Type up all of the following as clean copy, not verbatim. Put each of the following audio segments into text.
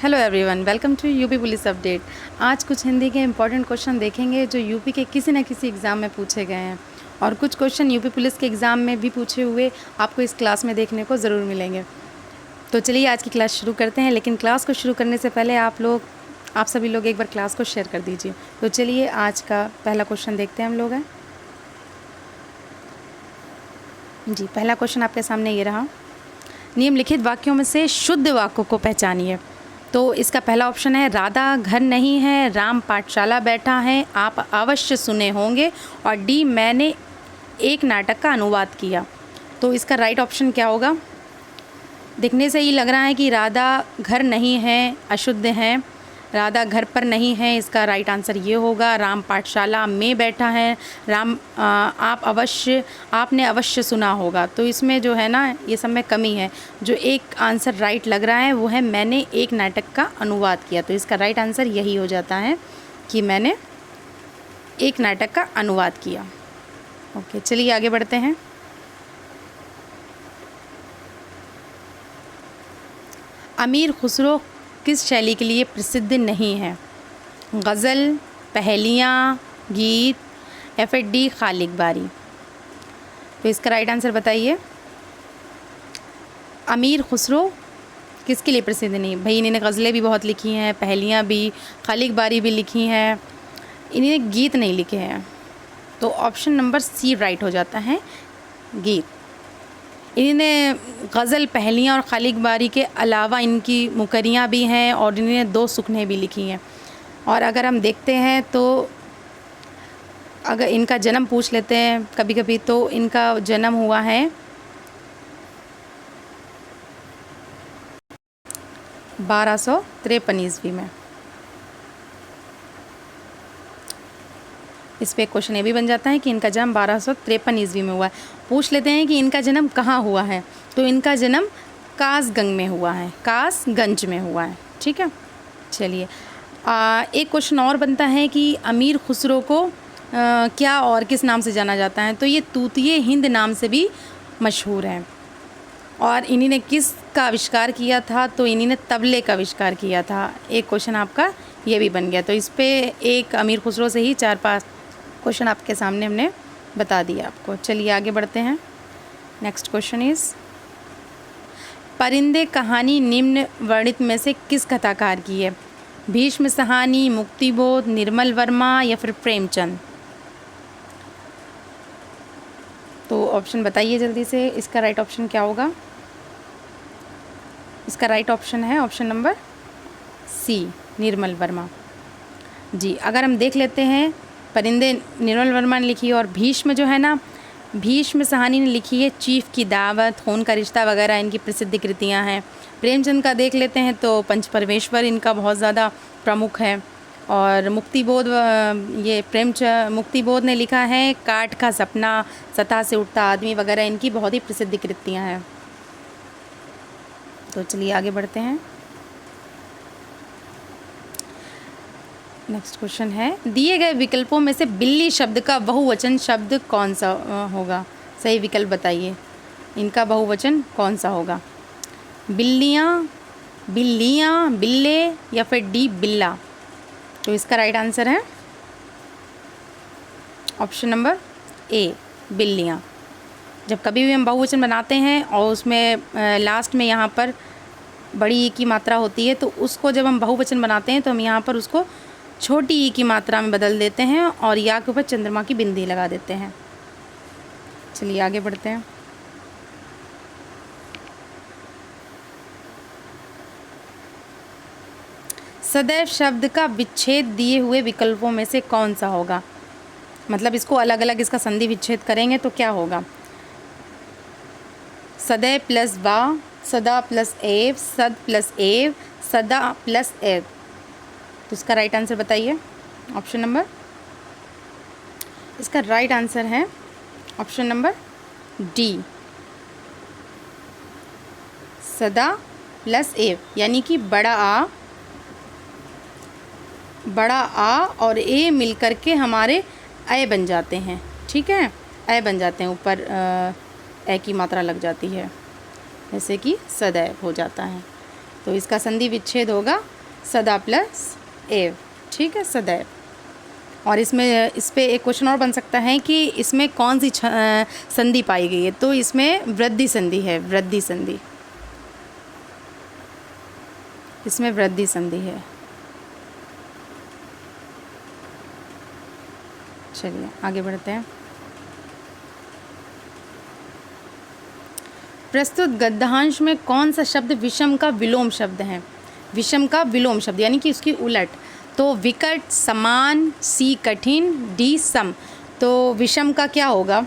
Hello everyone, welcome to UP police update. आज कुछ हिंदी के इंपॉर्टेंट क्वेश्चन देखेंगे जो यूपी के किसी न किसी एग्ज़ाम में पूछे गए हैं, और कुछ क्वेश्चन यूपी पुलिस के एग्ज़ाम में भी पूछे हुए आपको इस क्लास में देखने को ज़रूर मिलेंगे। तो चलिए आज की क्लास शुरू करते हैं, लेकिन क्लास को शुरू करने से पहले आप सभी लोग एक बार क्लास को शेयर कर दीजिए। तो चलिए आज का पहला क्वेश्चन देखते हैं हम लोग। जी, पहला क्वेश्चन आपके सामने ये रहा। निम्नलिखित वाक्यों में से शुद्ध वाक्यों को पहचानिए। तो इसका पहला ऑप्शन है राधा घर नहीं है, राम पाठशाला बैठा है, आप अवश्य सुने होंगे, और डी मैंने एक नाटक का अनुवाद किया। तो इसका राइट ऑप्शन क्या होगा? दिखने से ही लग रहा है कि राधा घर नहीं है, अशुद्ध है। राधा घर पर नहीं है, इसका राइट आंसर ये होगा। राम पाठशाला में बैठा है, आपने अवश्य सुना होगा। तो इसमें जो है ना, ये सब में कमी है। जो एक आंसर राइट लग रहा है वो है मैंने एक नाटक का अनुवाद किया। तो इसका राइट आंसर यही हो जाता है कि मैंने एक नाटक का अनुवाद किया। ओके, चलिए आगे बढ़ते हैं। अमीर खुसरो किस शैली के लिए प्रसिद्ध नहीं है? गज़ल, पहेलियाँ, गीत, या फिर डी खालिक बारी। तो इसका राइट आंसर बताइए। अमीर खुसरो किसके लिए प्रसिद्ध नहीं? भाई इन्होंने गज़लें भी बहुत लिखी हैं, पहेलियाँ भी, खालिक बारी भी लिखी हैं, इन्होंने गीत नहीं लिखे हैं। तो ऑप्शन नंबर सी राइट हो जाता है, गीत। इन्होंने गज़ल, पहेलियाँ और खालिक बारी के अलावा इनकी मुकरियाँ भी हैं, और इन्होंने दो सुखने भी लिखी हैं। और अगर हम देखते हैं तो अगर इनका जन्म पूछ लेते हैं कभी कभी, तो इनका जन्म हुआ है 1253 ईस्वी में। इस पे क्वेश्चन ये भी बन जाता है कि इनका जन्म 1253 ईस्वी में हुआ है। पूछ लेते हैं कि इनका जन्म कहाँ हुआ है। तो इनका जन्म कासगंज में हुआ है, कासगंज में हुआ है। ठीक है, चलिए एक क्वेश्चन और बनता है कि अमीर खुसरो को क्या और किस नाम से जाना जाता है? तो ये तूतिए हिंद नाम से भी मशहूर हैं। और इन्हीं ने किस का आविष्कार किया था? तो इन्हीं ने तबले का आविष्कार किया था। एक क्वेश्चन आपका ये भी बन गया। तो इस पे एक अमीर खुसरो से ही 4-5 क्वेश्चन आपके सामने हमने बता दिया आपको। चलिए आगे बढ़ते हैं। नेक्स्ट क्वेश्चन इज़, परिंदे कहानी निम्न वर्णित में से किस कथाकार की है? भीष्म साहनी, मुक्तिबोध, निर्मल वर्मा, या फिर प्रेमचंद। तो ऑप्शन बताइए जल्दी से, इसका राइट ऑप्शन क्या होगा? इसका राइट ऑप्शन है option number C, Nirmal Verma. जी, अगर हम देख लेते हैं, परिंदे निर्मल वर्मा ने लिखी, और भीष्म जो है ना, भीष्म साहनी ने लिखी है चीफ की दावत, खून का रिश्ता वगैरह इनकी प्रसिद्ध कृतियाँ हैं। प्रेमचंद का देख लेते हैं तो पंच परमेश्वर इनका बहुत ज़्यादा प्रमुख है। और मुक्तिबोध, मुक्तिबोध ने लिखा है काठ का सपना, सतह से उठता आदमी वगैरह इनकी बहुत ही प्रसिद्ध कृतियाँ हैं। तो चलिए आगे बढ़ते हैं। नेक्स्ट क्वेश्चन है, दिए गए विकल्पों में से बिल्ली शब्द का बहुवचन शब्द कौन सा होगा? सही विकल्प बताइए, इनका बहुवचन कौन सा होगा? बिल्लियाँ, बिल्लियाँ, बिल्ले, या फिर डी बिल्ला। तो इसका राइट आंसर है ऑप्शन नंबर ए, बिल्लियाँ। जब कभी भी हम बहुवचन बनाते हैं और उसमें लास्ट में यहाँ पर बड़ी ई की मात्रा होती है, तो उसको जब हम बहुवचन बनाते हैं तो हम यहाँ पर उसको छोटी ई की मात्रा में बदल देते हैं और या के ऊपर चंद्रमा की बिंदी लगा देते हैं। चलिए आगे बढ़ते हैं। सदैव शब्द का विच्छेद दिए हुए विकल्पों में से कौन सा होगा? मतलब इसको अलग अलग इसका संधि विच्छेद करेंगे तो क्या होगा? सदैव प्लस वा, सदा प्लस एव, सद प्लस एव, सदा प्लस एव। तो इसका राइट आंसर बताइए। ऑप्शन नंबर, इसका राइट आंसर है ऑप्शन नंबर डी, सदा प्लस एव, यानी कि बड़ा आ और ए मिलकर के हमारे ए बन जाते हैं। ठीक है, ए बन जाते हैं, ऊपर ए की मात्रा लग जाती है, जैसे कि सदैव हो जाता है। तो इसका संधि विच्छेद होगा सदा प्लस एव, ठीक है, सदैव। और इसमें इस पे एक क्वेश्चन और बन सकता है कि इसमें कौन सी संधि पाई गई है, तो इसमें वृद्धि संधि है, वृद्धि संधि, इसमें वृद्धि संधि है। चलिए आगे बढ़ते हैं। प्रस्तुत गद्यांश में कौन सा शब्द विषम का विलोम शब्द है? विषम का विलोम शब्द यानी कि उसकी उलट। तो विकट, समान, सी कठिन, डी सम। तो विषम का क्या होगा?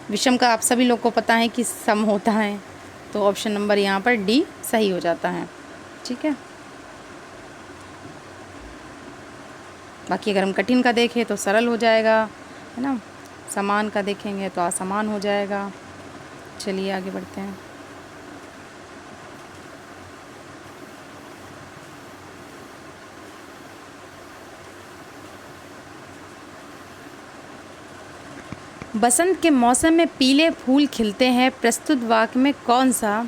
विषम का आप सभी लोग को पता है कि सम होता है, तो ऑप्शन नंबर यहाँ पर डी सही हो जाता है, ठीक है। बाकी अगर हम कठिन का देखें तो सरल हो जाएगा, है ना। समान का देखेंगे तो असमान हो जाएगा। चलिए आगे बढ़ते हैं। बसंत के मौसम में पीले फूल खिलते हैं, प्रस्तुत वाक्य में कौन सा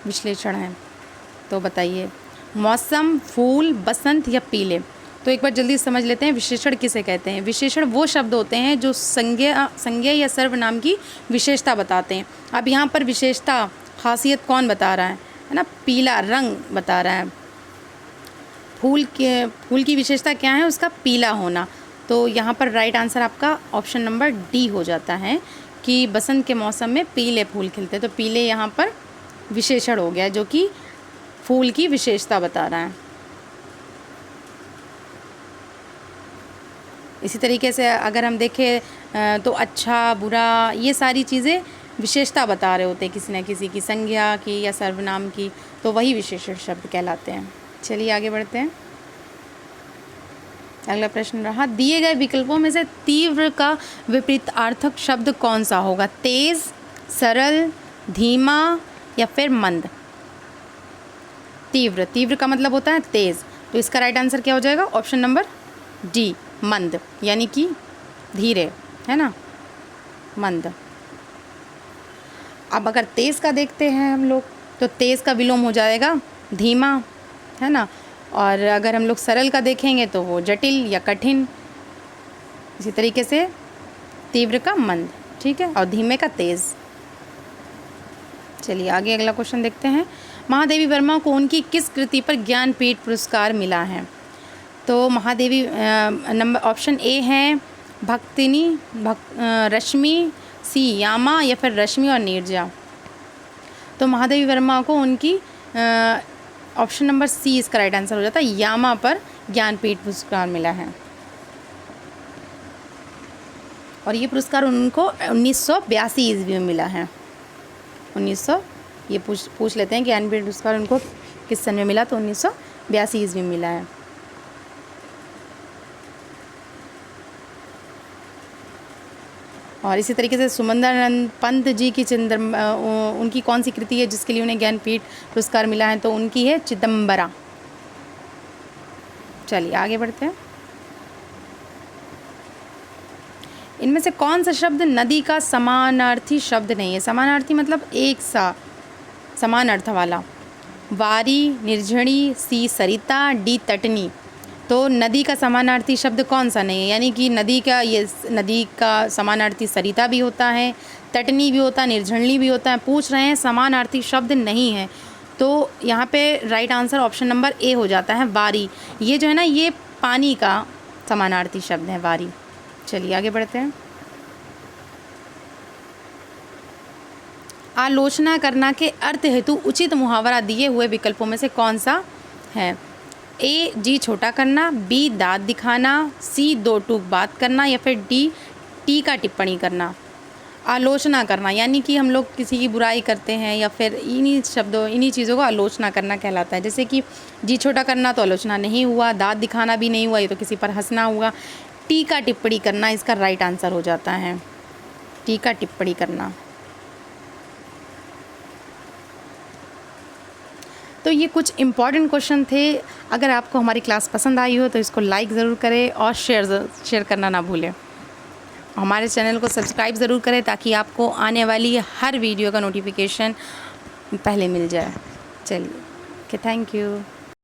विश्लेषण है? तो बताइए, मौसम, फूल, बसंत या पीले? तो एक बार जल्दी समझ लेते हैं विशेषण किसे कहते हैं। विशेषण वो शब्द होते हैं जो संज्ञा या सर्वनाम की विशेषता बताते हैं। अब यहाँ पर विशेषता, खासियत कौन बता रहा है ना, पीला रंग बता रहा है। फूल की विशेषता क्या है? उसका पीला होना। तो यहाँ पर राइट आंसर आपका ऑप्शन नंबर डी हो जाता है कि बसंत के मौसम में पीले फूल खिलते हैं। तो पीले यहाँ पर विशेषण हो गया जो कि फूल की विशेषता बता रहा है। इसी तरीके से अगर हम देखें तो अच्छा, बुरा, ये सारी चीज़ें विशेषता बता रहे होते हैं किसी न किसी की, संज्ञा की या सर्वनाम की, तो वही विशेषण शब्द कहलाते हैं। चलिए आगे बढ़ते हैं। अगला प्रश्न रहा, दिए गए विकल्पों में से तीव्र का विपरीतार्थक शब्द कौन सा होगा? तेज, सरल, धीमा या फिर मंद? तीव्र, तीव्र का मतलब होता है तेज, तो इसका राइट आंसर क्या हो जाएगा? ऑप्शन नंबर डी, मंद, यानी कि धीरे, है ना, मंद। अब अगर तेज का देखते हैं हम लोग, तो तेज का विलोम हो जाएगा धीमा, है ना। और अगर हम लोग सरल का देखेंगे तो वो जटिल या कठिन। इसी तरीके से तीव्र का मंद, ठीक है, और धीमे का तेज। चलिए आगे अगला क्वेश्चन देखते हैं। महादेवी वर्मा को उनकी किस कृति पर ज्ञानपीठ पुरस्कार मिला है? तो महादेवी नंबर ऑप्शन ए है भक्तिनी, रश्मि, सी यामा या फिर रश्मि और नीरजा। तो महादेवी वर्मा को उनकी ऑप्शन नंबर सी इसका राइट आंसर हो जाता है, यामा पर ज्ञानपीठ पुरस्कार मिला है। और ये पुरस्कार उनको 1982 ईस्वी में मिला है। 1900 ये पूछ लेते हैं कि ज्ञानपीठ पुरस्कार उनको किस सन में मिला? तो 1982 ईस्वी में मिला है। और इसी तरीके से सुमंदरानंद पंत जी की उनकी कौन सी कृति है जिसके लिए उन्हें ज्ञानपीठ पुरस्कार मिला है? तो उनकी है चिदम्बरा। चलिए आगे बढ़ते हैं। इनमें से कौन सा शब्द नदी का समानार्थी शब्द नहीं है? समानार्थी मतलब एक सा, समान अर्थ वाला। वारी, निर्झणी, सी सरिता, डी तटनी। तो नदी का समानार्थी शब्द कौन सा नहीं है? यानी कि नदी का समानार्थी सरिता भी होता है, तटनी भी होता है, निर्झरणी भी होता है। पूछ रहे हैं समानार्थी शब्द नहीं है, तो यहाँ पे right answer option number A हो जाता है, वारी। ये जो है ना, ये पानी का समानार्थी शब्द है, वारी। चलिए आगे बढ़ते हैं। आलोचना करना के अर्थ हेतु उचित मुहावरा दिए हुए विकल्पों में से कौन सा है? ए जी छोटा करना, बी दांत दिखाना, सी दो टूक बात करना या फिर डी टीका टिप्पणी करना। आलोचना करना यानी कि हम लोग किसी की बुराई करते हैं या फिर इन्हीं चीज़ों को आलोचना करना कहलाता है। जैसे कि जी छोटा करना तो आलोचना नहीं हुआ, दांत दिखाना भी नहीं हुआ, ये तो किसी पर हंसना हुआ। टीका टिप्पणी करना इसका राइट आंसर हो जाता है, टीका टिप्पणी करना। तो ये कुछ इम्पॉर्टेंट क्वेश्चन थे। अगर आपको हमारी क्लास पसंद आई हो तो इसको लाइक ज़रूर करें और शेयर करना ना भूलें। हमारे चैनल को सब्सक्राइब ज़रूर करें ताकि आपको आने वाली हर वीडियो का नोटिफिकेशन पहले मिल जाए। चलिए। Okay, thank you.